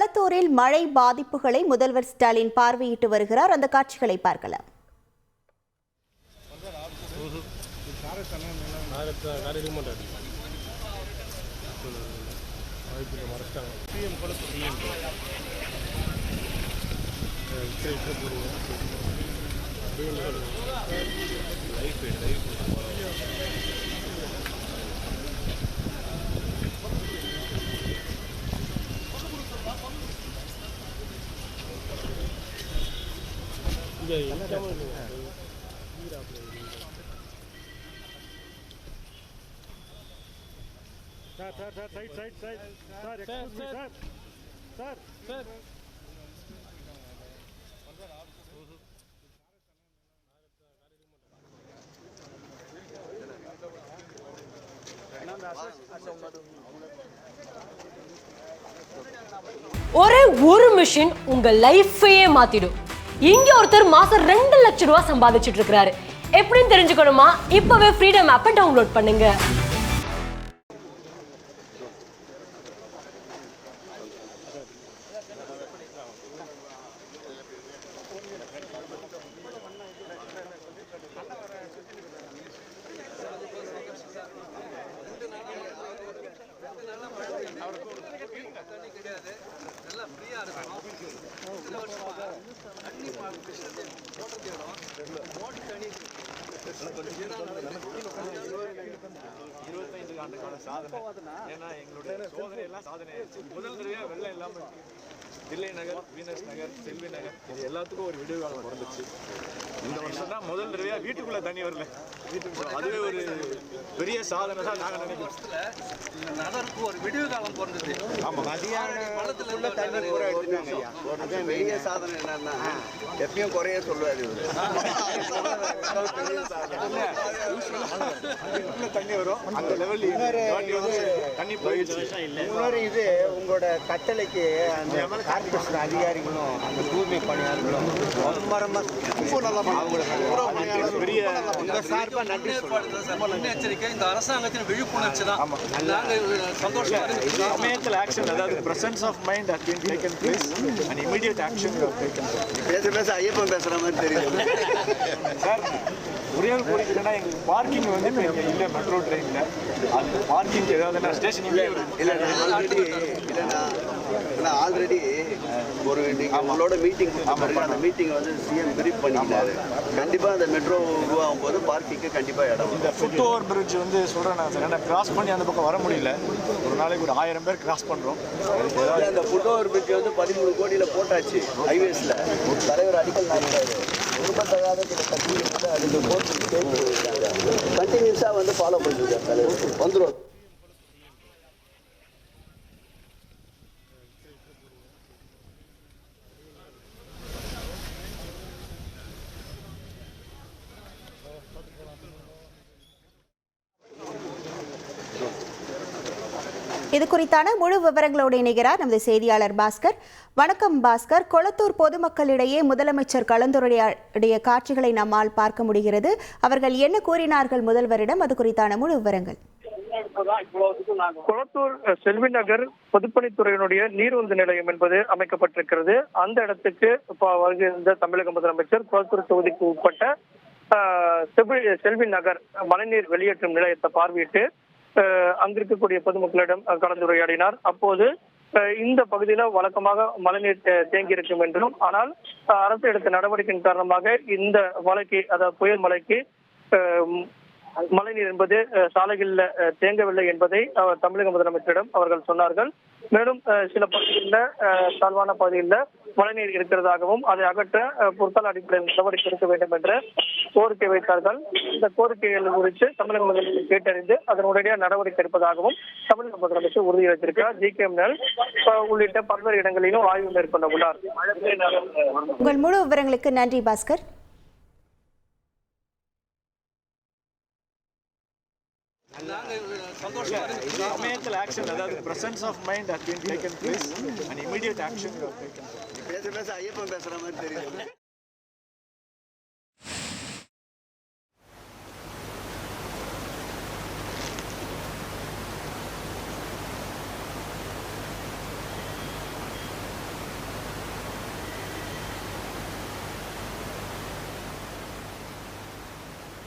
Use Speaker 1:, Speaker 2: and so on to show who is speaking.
Speaker 1: கொளத்தூரில் மழை பாதிப்புகளை முதல்வர் ஸ்டாலின் பார்வையிட்டு வருகிறார். அந்த காட்சிகளை பார்க்கலாம்.
Speaker 2: ஒரே ஒரு மிஷின் உங்க லைஃபையே மாத்திடும். இங்க ஒருத்தர் மாசம் 2 லட்சம் ரூபாய் சம்பாதிச்சுட்டு இருக்காரு. எப்படின்னு தெரிஞ்சுக்கணுமா? இப்பவே ஃப்ரீடம் ஆப்பை டவுன்லோட் பண்ணுங்க.
Speaker 3: தில்லை நகர், வீனஸ் நகர், செல்வி நகர் இது எல்லாத்துக்கும் ஒரு விடுவு காலம் பிறந்துச்சு. இந்த வருஷம் தான் முதல் தடவையா வீட்டுக்குள்ள தண்ணி வரல. வீட்டுக்குள்ள அதுவே ஒரு பெரிய சாதனை தான் நாங்கள் நினைக்கிறோம்.
Speaker 4: நகருக்கு ஒரு விடுவு காலம் பிறந்தது.
Speaker 3: ஆமாம்,
Speaker 4: பள்ளத்துல தண்ணி பூரா எடுத்துட்டாங்க. பெரிய சாதனை என்னன்னா எப்பயும் குறைய சொல்லுவாரு இவரு.
Speaker 3: தண்ணி வரும் அந்த லெவல் தண்ணி போயிடுச்சு.
Speaker 5: இது உங்களோட கட்டளைக்கு அந்த கார்பரேஷன் அதிகாரிகளும் அந்த தூய்மை பணியாளர்களும்
Speaker 3: பெரிய
Speaker 4: நன்றி. முன்னெச்சரிக்கை இந்த அரசாங்கத்தின் விழிப்புணர்ச்சி தான். சந்தோஷமா
Speaker 3: சமயத்தில் ஆக்ஷன், அதாவது presence of mind has been taken place and immediate action you have taken place.
Speaker 4: பேச ஐயப்பன் பேசுற மாதிரி தெரியுது
Speaker 3: சார். ஒரே ஒரு கோரிக்கைன்னா எங்களுக்கு பார்க்கிங் வந்து இப்போ இங்கே இல்லை மெட்ரோ ட்ரெயினில். அது பார்க்கிங் ஏதாவது ஸ்டேஷன்
Speaker 4: ஆல்ரெடி ஒரு அவங்களோட மீட்டிங் அந்த மீட்டிங் வந்து சிஎம் பிரீஃப் பண்ணிக்கிறாரு. கண்டிப்பாக அந்த மெட்ரோ உருவாகும் போது பார்க்கிங்க்கு கண்டிப்பாக இடம்.
Speaker 3: இந்த ஃபுட் ஓவர் பிரிட்ஜ் வந்து சொல்கிறேன் சார், ஏன்னா கிராஸ் பண்ணி அந்த பக்கம் வர முடியல. ஒரு நாளைக்கு ஒரு 1000 பேர் கிராஸ் பண்ணுறோம்.
Speaker 4: அந்த ஃபுட் ஓவர் பிரிட்ஜ் வந்து 13 கோடியில் போட்டாச்சு ஹைவேஸில். தலைவர் அடிக்கல் நாட்டினாரு. கண்டினியூஸாக வந்து ஃபாலோ பண்ணிருக்காரு தலைவர். வந்துடும்.
Speaker 1: இது குறித்தான முழு விவரங்களோடு இணைகிறார் நமது செய்தியாளர் பாஸ்கர். வணக்கம் பாஸ்கர். கொளத்தூர் பொதுமக்களிடையே முதலமைச்சர் கலந்துரையாடிய காட்சிகளை நம்மால் பார்க்க முடிகிறது. அவர்கள் என்ன கூறினார்கள் முதல்வரிடம்? அது குறித்தான முழு விவரங்கள்.
Speaker 6: கொளத்தூர் செல்வி நகர் பொதுப்பணித்துறையினுடைய நீர்வந்து நிலையம் என்பது அமைக்கப்பட்டிருக்கிறது. அந்த இடத்துக்கு வருகின்ற தமிழக முதலமைச்சர் கொளத்தூர் தொகுதிக்கு உட்பட்ட செல்வி நகர் மழைநீர் வெளியேற்றும் நிலையத்தை பார்வையிட்டு அங்கிருக்கக்கூடிய பொதுமக்களிடம் கலந்துரையாடினார். அப்போது இந்த பகுதியில வழக்கமாக மழைநீர் தேங்கி இருக்கும் என்றும், ஆனால் அரசு எடுத்த நடவடிக்கையின் காரணமாக இந்த மழைக்கு, அதாவது புயல் மழைக்கு மழைநீர் என்பது சாலைகளில் தேங்கவில்லை என்பதை தமிழக முதலமைச்சரிடம் அவர்கள் சொன்னார்கள். மேலும் சில பகுதிகளில் தாழ்வான பகுதிகளில் மழைநீர் இருக்கிறதாகவும் அதை அகற்ற பொருட்கள் அடிப்படையில் நடவடிக்கை எடுக்க வேண்டும் என்ற கோரிக்கை வைத்தார்கள். இந்த கோரிக்கைகள் குறித்து தமிழக முதலமைச்சர் கேட்டறிந்து அதனுடைய நடவடிக்கை எடுப்பதாகவும் தமிழக முதலமைச்சர் உறுதியளித்திருக்கிறார். GKMNL உள்ளிட்ட பல்வேறு இடங்களிலும் ஆய்வு மேற்கொள்ள உள்ளார்.
Speaker 1: உங்கள் முழு விவரங்களுக்கு நன்றி பாஸ்கர்.
Speaker 3: சமயத்தில் ஆக்ஷன், அதாவது presence of mind has been taken place and immediate action you have taken place.
Speaker 4: பேச ஐயப்பன் பேசுற மாதிரி தெரியுது.